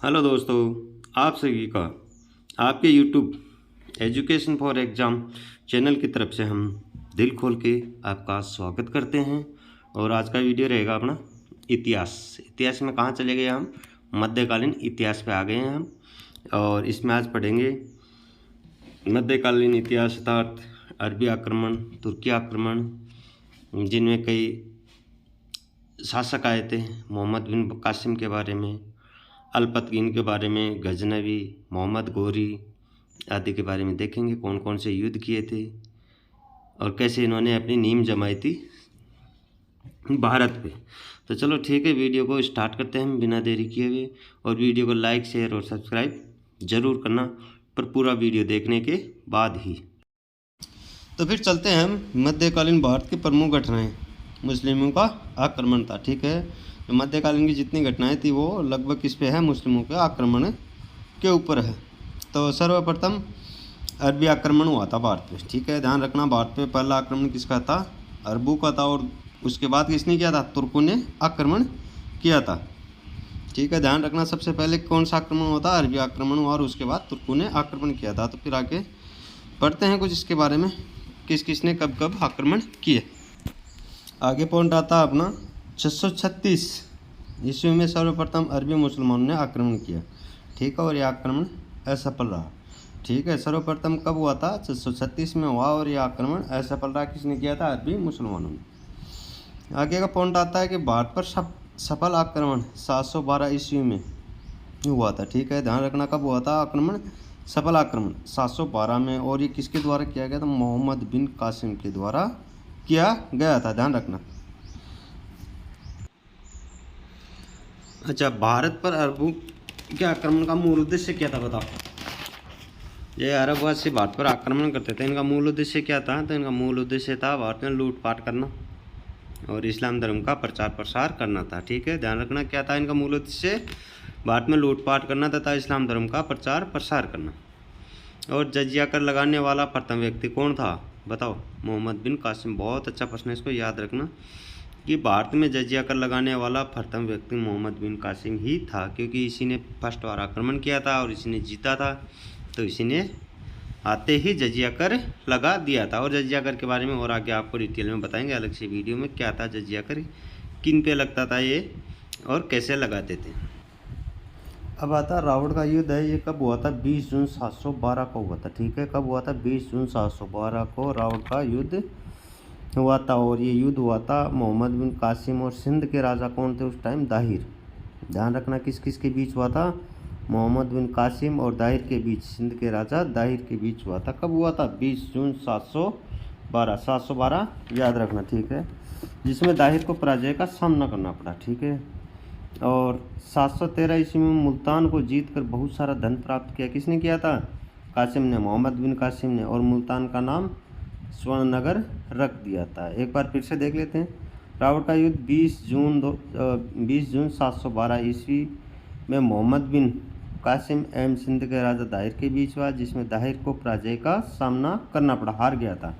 Hello दोस्तों, आप सभी का आपके YouTube education for exam channel की तरफ से हम दिल खोल के आपका स्वागत करते हैं। और आज का वीडियो रहेगा अपना इतिहास में कहाँ चले गए हम, मध्यकालीन इतिहास पे आ गए हैं हम। और इसमें आज पढ़ेंगे मध्यकालीन इतिहास अर्थात अरबी आक्रमण, तुर्की आक्रमण, जिनमें कई शासक आए थे। मोहम्मद बिन कासिम के बारे में, अल्पतकीन के बारे में, गजनवी, मोहम्मद गोरी आदि के बारे में देखेंगे। कौन कौन से युद्ध किए थे और कैसे इन्होंने अपनी नींव जमाई थी भारत पे। तो चलो ठीक है, वीडियो को स्टार्ट करते हैं हम बिना देरी किए हुए। और वीडियो को लाइक, शेयर और सब्सक्राइब ज़रूर करना, पर पूरा वीडियो देखने के बाद ही। तो फिर चलते हैं हम मध्यकालीन भारत की प्रमुख घटनाएं। मुस्लिमों का आक्रमण था, ठीक है। तो मध्यकालीन की जितनी घटनाएं थी वो लगभग किस पे है, मुस्लिमों के आक्रमण के ऊपर है। तो सर्वप्रथम अरबी आक्रमण हुआ था भारत पे, ठीक है। ध्यान रखना, भारत पे पहला आक्रमण किसका था, अरबों का था। और उसके बाद किसने किया था, तुर्कों ने आक्रमण किया था, ठीक है। ध्यान रखना, सबसे पहले कौन सा आक्रमण हुआ था, अरबी आक्रमण हुआ, और उसके बाद तुर्कों ने आक्रमण किया था। तो फिर आगे पढ़ते हैं कुछ इसके बारे में, किस किस ने कब कब आक्रमण किए। आगे पॉइंट आता है अपना 636 ईस्वी में सर्वप्रथम अरबी मुसलमानों ने आक्रमण किया, ठीक है। और यह आक्रमण असफल रहा, ठीक है। सर्वप्रथम कब हुआ था, 636 में हुआ, और यह आक्रमण असफल रहा। किसने किया था, अरबी मुसलमानों ने। आगे का पॉइंट आता है कि भारत पर सफल आक्रमण 712 ईस्वी में हुआ था, ठीक है। ध्यान रखना, कब हुआ था आक्रमण, सफल आक्रमण 712 में। और ये किसके द्वारा किया गया था, मोहम्मद बिन कासिम के द्वारा किया गया था, ध्यान रखना। अच्छा, भारत पर अरबों के आक्रमण का मूल उद्देश्य क्या था, बताओ। ये अरबवासी भारत पर आक्रमण करते थे, इनका मूल उद्देश्य क्या था। तो इनका मूल उद्देश्य था भारत में लूटपाट करना और इस्लाम धर्म का प्रचार प्रसार करना था, ठीक है। ध्यान रखना, क्या था इनका मूल उद्देश्य, भारत में लूटपाट करना तथा इस्लाम धर्म का प्रचार प्रसार करना। और जजिया कर लगाने वाला प्रथम व्यक्ति कौन था, बताओ। मोहम्मद बिन कासिम। बहुत अच्छा प्रश्न है, इसको याद रखना कि भारत में जजिया कर लगाने वाला प्रथम व्यक्ति मोहम्मद बिन कासिम ही था, क्योंकि इसी ने फर्स्ट बार आक्रमण किया था और इसी ने जीता था। तो इसी ने आते ही जजिया कर लगा दिया था। और जजिया कर के बारे में और आगे आपको डिटेल में बताएंगे अलग से वीडियो में, क्या था जजिया कर, किन पे लगता था ये और कैसे लगाते थे। अब आता रावण का युद्ध है। ये कब हुआ था, 20 जून 712 को हुआ था, ठीक है। कब हुआ था, 20 जून 712 को रावण का युद्ध हुआ था। और ये युद्ध हुआ था मोहम्मद बिन कासिम और सिंध के राजा कौन थे उस टाइम, दाहिर। ध्यान रखना, किस किस के बीच हुआ था, मोहम्मद बिन कासिम और दाहिर के बीच, सिंध के राजा दाहिर के बीच हुआ था। कब हुआ था, 20 जून 712 याद रखना, ठीक है। जिसमें दाहिर को पराजय का सामना करना पड़ा, ठीक है। और 713 ईस्वी में मुल्तान को जीत कर बहुत सारा धन प्राप्त किया। किसने किया था, कासिम ने, मोहम्मद बिन कासिम ने। और मुल्तान का नाम स्वर्णनगर रख दिया था। एक बार फिर से देख लेते हैं। रावण का युद्ध 20 जून 712 ईस्वी में मोहम्मद बिन कासिम एवं सिंध के राजा दाहिर के बीच हुआ, जिसमें दाहिर को पराजय का सामना करना पड़ा, हार गया था।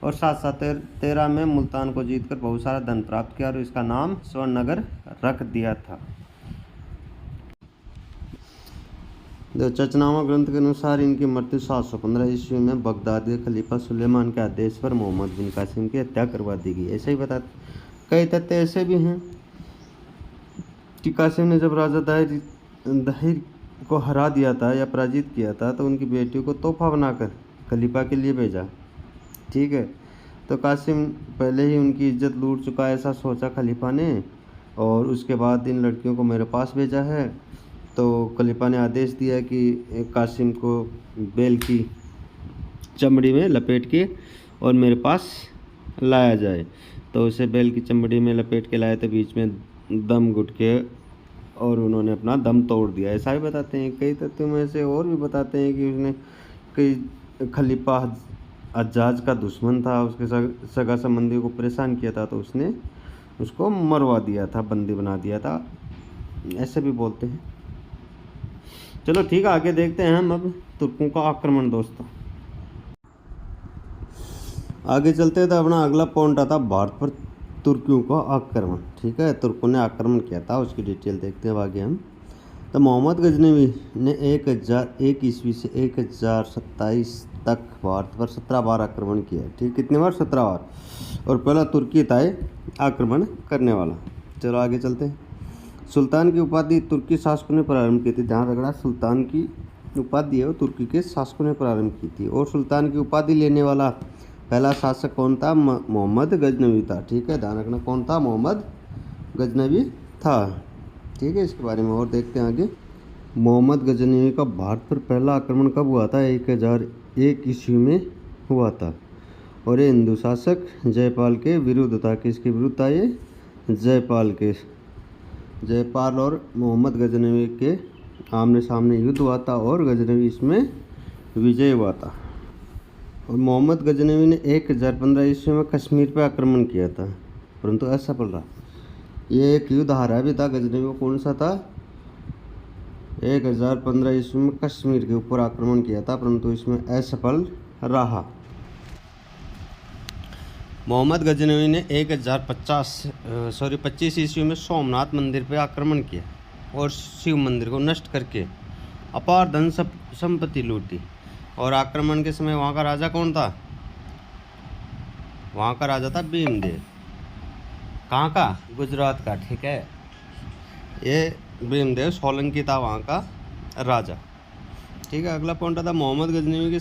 और 713 में मुल्तान को जीतकर बहुत सारा धन प्राप्त किया और इसका नाम स्वर्णनगर रख दिया था। चचनामा ग्रंथ के अनुसार इनकी मृत्यु 715 ईस्वी में बगदाद के खलीफा सुलेमान के आदेश पर मोहम्मद बिन कासिम की हत्या करवा दी गई। ऐसे ही बता, कई तथ्य ऐसे भी हैं कि कासिम ने जब राजा दाहिर को हरा दिया था या पराजित किया था, तो उनकी बेटियों को तोहफा बनाकर खलीफा के लिए भेजा, ठीक है। तो कासिम पहले ही उनकी इज्जत लूट चुका है, ऐसा सोचा खलीफा ने, और उसके बाद इन लड़कियों को मेरे पास भेजा है। तो खलीफा ने आदेश दिया कि कासिम को बैल की चमड़ी में लपेट के और मेरे पास लाया जाए। तो उसे बैल की चमड़ी में लपेट के लाए, तो बीच में दम घुट के और उन्होंने अपना दम तोड़ दिया, ऐसा ही बताते हैं। कई तथ्यों में से और भी बताते हैं कि उसने कई खलीफा हज्जाज का दुश्मन था, उसके सगा संबंधियों को परेशान किया था, तो उसने उसको मरवा दिया था, बंदी बना दिया था, ऐसे भी बोलते हैं। चलो ठीक है, आगे देखते हैं हम अब तुर्कों का आक्रमण। दोस्तों आगे चलते हैं, तो अपना अगला पॉइंट आता भारत पर तुर्कियों का आक्रमण, ठीक है। तुर्कों ने आक्रमण किया था, उसकी डिटेल देखते हैं अब आगे हम। तो मोहम्मद गजनवी ने 1001 ईस्वी से 1027 तक भारत पर 17 बार आक्रमण किया। ठीक, कितने बार? 17 बार। और पहला तुर्की था ये आक्रमण करने वाला। चलो आगे चलते हैं। सुल्तान की उपाधि तुर्की शासकों ने प्रारंभ की थी। ध्यान रखना, सुल्तान की उपाधि है वो तुर्की के शासकों ने प्रारंभ की थी। और सुल्तान की उपाधि लेने वाला पहला शासक कौन था? मोहम्मद गजनवी था। ठीक है, ध्यान रखना कौन था? मोहम्मद गजनवी था। ठीक है, इसके बारे में और देखते हैं आगे। मोहम्मद गजनवी का भारत पर पहला आक्रमण कब हुआ था? 1001 ईस्वी में हुआ था। और ये हिंदू शासक जयपाल के विरुद्ध था। किसके विरुद्ध था ये? जयपाल के। जयपाल और मोहम्मद गजनवी के आमने सामने युद्ध हुआ था और गजनवी इसमें विजय हुआ था। और मोहम्मद गजनवी ने 1015 ईस्वी में कश्मीर पर आक्रमण किया था, परंतु असफल रहा। ये एक युद्ध हारा भी था गजनवी को। कौन सा था? 1015 ईस्वी में कश्मीर के ऊपर आक्रमण किया था, परंतु इसमें असफल रहा। मोहम्मद गजनवी ने 1025 ईस्वी में सोमनाथ मंदिर पर आक्रमण किया और शिव मंदिर को नष्ट करके अपार धन संपत्ति लूटी। और आक्रमण के समय वहाँ का राजा कौन था? वहाँ का राजा था भीमदेव। कहाँ का? गुजरात का। ठीक है, ये भीमदेव सोलंकी था वहाँ का राजा। ठीक है, अगला पॉइंट था मोहम्मद गजनवी के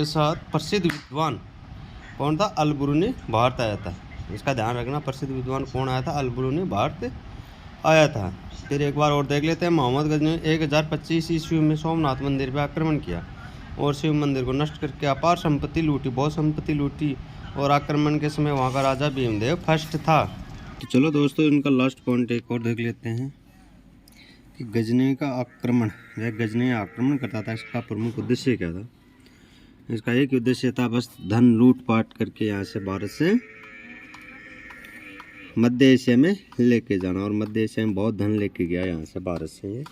साथ प्रसिद्ध विद्वान कौन था? अल-बुरूनी भारत आया था। इसका ध्यान रखना, प्रसिद्ध विद्वान कौन आया था? अल-बुरूनी भारत आया था। फिर एक बार और देख लेते हैं। मोहम्मद गजनवी 1025 ईस्वी में सोमनाथ मंदिर पर आक्रमण किया और शिव मंदिर को नष्ट करके अपार संपत्ति लूटी, बहुत संपत्ति लूटी। और आक्रमण के समय वहाँ का राजा भीमदेव फर्स्ट था। तो चलो दोस्तों, इनका लास्ट पॉइंट एक और देख लेते हैं कि गजनवी का आक्रमण, यह गजनवी आक्रमण करता था, इसका प्रमुख उद्देश्य क्या था? इसका एक उद्देश्य था बस धन लूटपाट करके यहाँ से भारत से मध्य एशिया में लेके जाना। और मध्य एशिया में बहुत धन लेके गया यहाँ से भारत से ये।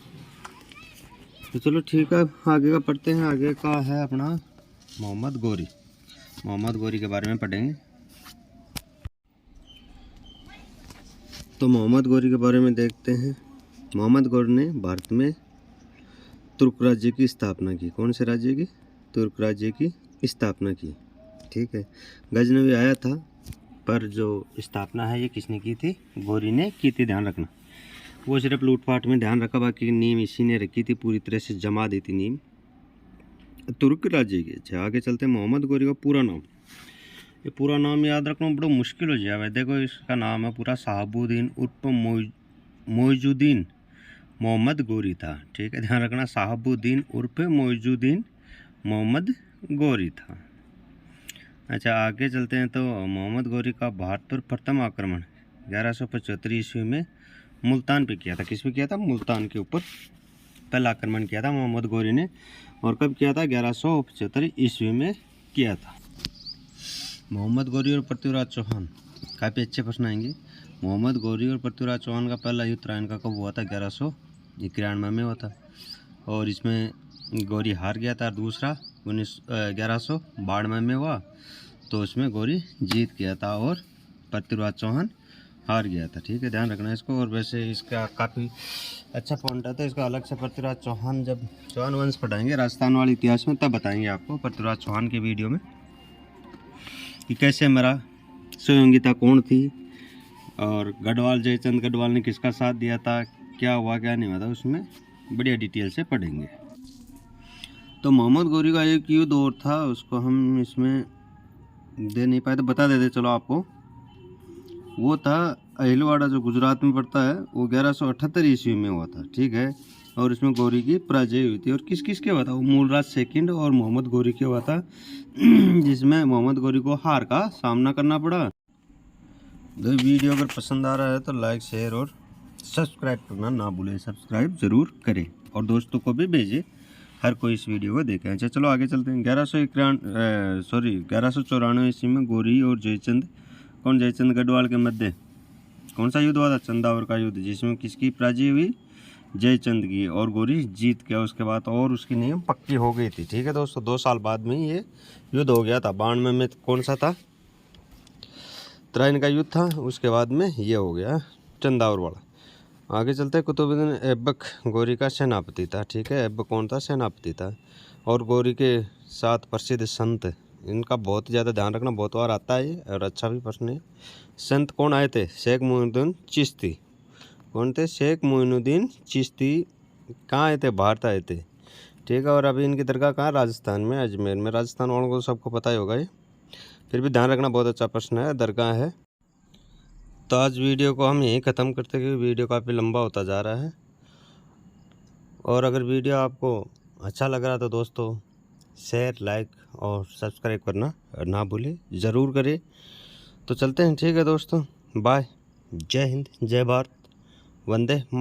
तो चलो ठीक है, आगे का पढ़ते हैं। आगे का है अपना मोहम्मद गौरी। मोहम्मद गौरी के बारे में पढ़ेंगे। तो मोहम्मद गौरी के बारे में देखते हैं। मोहम्मद गौरी ने भारत में तुर्क राज्य की स्थापना की। कौन से राज्य की? तुर्क राज्य की स्थापना की। ठीक है, गजनवी आया था, पर जो स्थापना है ये किसने की थी? गौरी ने की थी। ध्यान रखना, वो सिर्फ लूटपाट में ध्यान रखा, बाकी नींव इसी ने रखी थी, पूरी तरह से जमा दी थी नींव तुर्क राज्य की। अच्छा, आगे चलते हैं। मोहम्मद गौरी का पूरा नाम, ये पूरा नाम याद रखना बड़ा मुश्किल हो जाएगा। देखो, इसका नाम है पूरा शहाबुद्दीन उर्फ मोइजुद्दीन मोहम्मद गौरी था। ठीक है, ध्यान रखना, शहाबुद्दीन उर्फ मोइजुद्दीन मोहम्मद गौरी था। अच्छा, आगे चलते हैं। तो मोहम्मद गौरी का भारत पर प्रथम आक्रमण 1175 ईस्वी में मुल्तान पे किया था। किस पे किया था? मुल्तान के ऊपर पहला आक्रमण किया था मोहम्मद गौरी ने। और कब किया था? 1175 ईस्वी में किया था। मोहम्मद गौरी और पृथ्वीराज चौहान, काफ़ी अच्छे प्रश्न आएंगे। मोहम्मद गौरी और पृथ्वीराज चौहान का पहला युद्ध रायन का कब हुआ था? 1191 में हुआ था। और इसमें गौरी हार गया था। दूसरा 1192 में हुआ, तो उसमें गौरी जीत गया था और पृथ्वीराज चौहान हार गया था। ठीक है, ध्यान रखना इसको। और वैसे इसका काफ़ी अच्छा पॉइंट आता है इसका अलग से। पृथ्वीराज चौहान, जब चौहान वंश पढ़ाएंगे राजस्थान वाले इतिहास में, तब बताएंगे आपको पृथ्वीराज चौहान की वीडियो में कि कैसे मरा, स्वयंगिता कौन थी, और गढ़वाल जयचंद गढ़वाल ने किसका साथ दिया था, क्या हुआ क्या नहीं हुआ था, उसमें बढ़िया डिटेल से पढ़ेंगे। तो मोहम्मद गौरी का एक युद्ध और था, उसको हम इसमें दे नहीं पाए तो बता देते चलो आपको। वो था अहिलवाड़ा, जो गुजरात में पड़ता है, वो 1178 ईस्वी में हुआ था। ठीक है, और इसमें गौरी की पराजय हुई थी। और किस किस के हुआ था? वो मूलराज सेकंड और मोहम्मद गौरी के हुआ था, जिसमें मोहम्मद गौरी को हार का सामना करना पड़ा। तो वीडियो अगर पसंद आ रहा है तो लाइक, शेयर और सब्सक्राइब करना ना भूलें। सब्सक्राइब ज़रूर करें और दोस्तों को भी भेजें, हर कोई इस वीडियो को देखें। अच्छा चलो आगे चलते हैं। 1194 ईस्वी में गौरी और जयचंद, कौन? जयचंद गढ़वाल के मध्य कौन सा युद्ध हुआ था? चंदावर का युद्ध, जिसमें किसकी पराजय हुई? जयचंद की, और गौरी जीत गया उसके बाद, और उसकी नींव पक्की हो गई थी। ठीक है दोस्तों, 2 साल बाद में ये युद्ध हो गया था। 92 में कौन सा था? त्राइन का युद्ध था। उसके बाद में ये हो गया चंदावर वाला। आगे चलते हैं। कुतुबुद्दीन ऐबक गौरी का सेनापति था। ठीक है, ऐबक कौन था? सेनापति था। और गौरी के 7 प्रसिद्ध संत, इनका बहुत ज़्यादा ध्यान रखना, बहुत बार आता है और अच्छा भी प्रश्न है। संत कौन आए थे? शेख मोइनुद्दीन चिश्ती। कौन थे? शेख मोइनुद्दीन चिश्ती। कहाँ आए थे? भारत आए थे। ठीक है, और अभी इनकी दरगाह कहाँ? राजस्थान में, अजमेर में। राजस्थान वालों को सबको पता ही होगा ये, फिर भी ध्यान रखना, बहुत अच्छा प्रश्न है। दरगाह है। तो आज वीडियो को हम यहीं ख़त्म करते हैं, क्योंकि वीडियो काफ़ी लंबा होता जा रहा है। और अगर वीडियो आपको अच्छा लग रहा तो दोस्तों शेयर, लाइक और सब्सक्राइब करना ना भूलें, ज़रूर करें। तो चलते हैं। ठीक है दोस्तों, बाय। जय हिंद, जय भारत, वंदे मातरम।